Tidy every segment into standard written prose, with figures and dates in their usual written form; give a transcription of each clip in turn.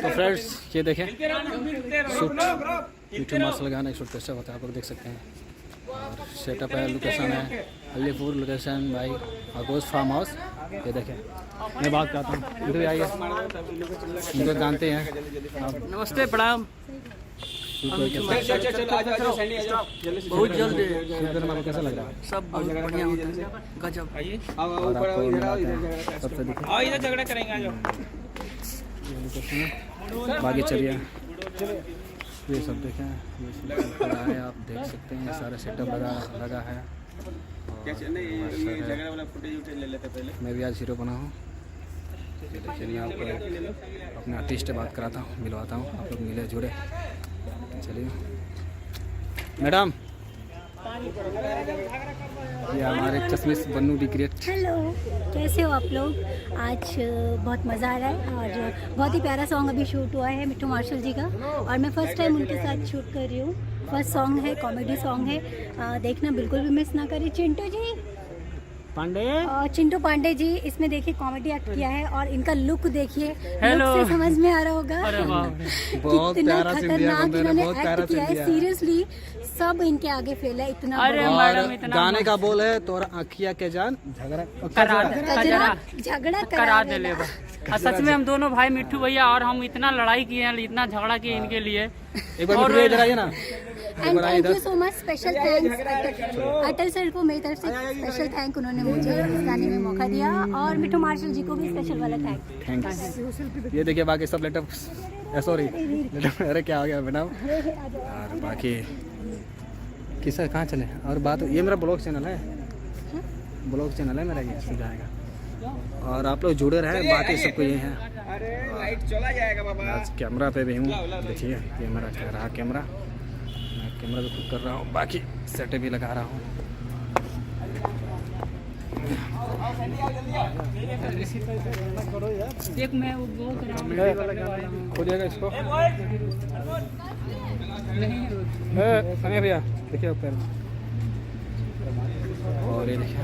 तो फ्रेंड्स ये देखें शूट मिठू मार्शल गाना एक शूट कैसे होता है आप लोग देख सकते हैं। और सेटअप है, लोकेशन है अलीपुर लोकेशन भाई आगोश फार्म हाउस। ये देखें मैं बात करता हूँ, इधर आइए, इनको जानते हैं आप। नमस्ते प्रणाम। बहुत जल्द कैसा लग रहा है? सब बहुत बढ़िया होता है, गजब। और आपको सबसे दिखे झगड़ा करेंगे बाकी चलिए ये सब देखें, ये सब खड़ा है आप देख सकते हैं, ये सारा सेटअप लगा है। मैं भी आज हीरो बना हूँ। देखिए मैं आपको अपने आर्टिस्ट से बात कराता हूँ, मिलवाता हूँ, आप लोग मिले जुड़े। चलिए मैडम, ये हमारे चश्मे बन्नू दी ग्रेट। हेलो, कैसे हो आप लोग? आज बहुत मज़ा आ रहा है और बहुत ही प्यारा सॉन्ग अभी शूट हुआ है मिठू मार्शल जी का, और मैं फ़र्स्ट टाइम उनके साथ शूट कर रही हूँ। फर्स्ट सॉन्ग है, कॉमेडी सॉन्ग है, देखना बिल्कुल भी मिस ना करिए। चिंटू जी पांडे, चिंटू पांडे जी इसमें देखिए कॉमेडी एक्ट किया है, और इनका लुक देखिए, लुक से समझ में आ रहा होगा बहुत कितना प्यारा सीन दिया खतरनाक बंदे ने, इन्होंने बहुत एक्ट प्यारा किया है। सीन दिया। सीरियसली सब इनके आगे फेल है, इतना अरे बड़ा। मैडम, और इतना गाने का बोल है तोरा आँखिया के जान झगड़ा झगड़ा करा दे ले। सच में हम दोनों भाई मिट्ठू भैया और हम इतना लड़ाई किए हैं, इतना झगड़ा किए इनके लिए। एक बार मिठू इधर आइए ना। And thank you so much, special thanks Atal sir को मेरी तरफ से स्पेशल थैंक, उन्होंने मुझे इस गाने में मौका दिया, और मिठू मार्शल जी को भी स्पेशल वाला थैंक्स। ये देखिए बाकी सब लेटर, सॉरी अरे क्या हो गया मैडम। और बाकी किसा कहाँ चले और बात, ये मेरा ब्लॉग चैनल है, ब्लॉग चैनल है मेरा, ये सब जाएगा और आप लोग जुड़े रहे। बाकी सबको ये है। आज कैमरा पे भी हूँ, देखिए ये मेरा कह रहा कैमरा, मैं कैमरा भी खुद कर रहा हूँ, बाकी सेट भी लगा रहा हूँ। एक मैं वो खोलिएगा इसको। अरे भैया देखिए ऊपर, और ये देखिए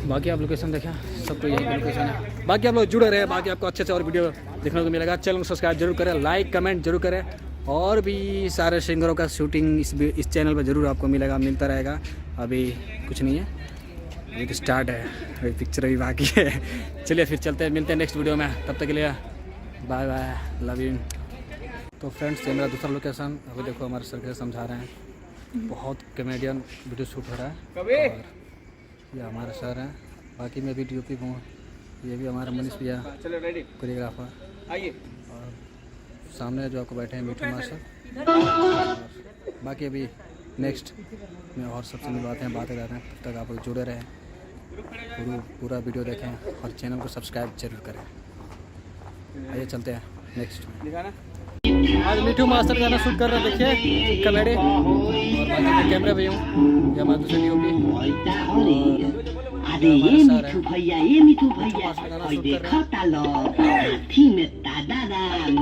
बाकी आप लोकेशन देखें, सबको यही लोकेशन है। बाकी आप लोग जुड़े रहे, बाकी आपको अच्छे से और वीडियो देखने को मिलेगा। चैनल को सब्सक्राइब जरूर करें, लाइक कमेंट जरूर करें, और भी सारे सिंगरों का शूटिंग इस चैनल पर जरूर आपको मिलेगा, मिलता रहेगा। अभी कुछ नहीं है, अभी तो स्टार्ट है, अभी पिक्चर भी बाकी है। चलिए फिर चलते हैं, मिलते हैं नेक्स्ट वीडियो में, तब तक के लिए बाय बाय, लव यू। तो फ्रेंड्स ये मेरा दूसरा लोकेशन, अभी देखो हमारे सर के समझा रहे हैं, बहुत कॉमेडियन वीडियो शूट हो रहा है। और ये हमारे सर हैं, बाकी मैं भी DOP हूँ, ये भी हमारा मनीष भैया कोरियोग्राफर, और सामने जो आपको बैठे हैं मिठू मार्शल। बाकी अभी नेक्स्ट में और सबसे मिलवाते हैं, बातें करते हैं, तब तक आप लोग जुड़े रहें, पूरा वीडियो देखें और चैनल को सब्सक्राइब जरूर करें। आइए चलते हैं नेक्स्ट में। आज मिठू मास्टर गाना शूट कर रहे हैं, देखिए कॉमेडी, और बाकी मैं कैमरा भी हूँ, ये हमारे दूसरे DOP। अरे ये मिठू भैया, ये मिठू भैया, कोई देखो तालो, हाथी में दादा।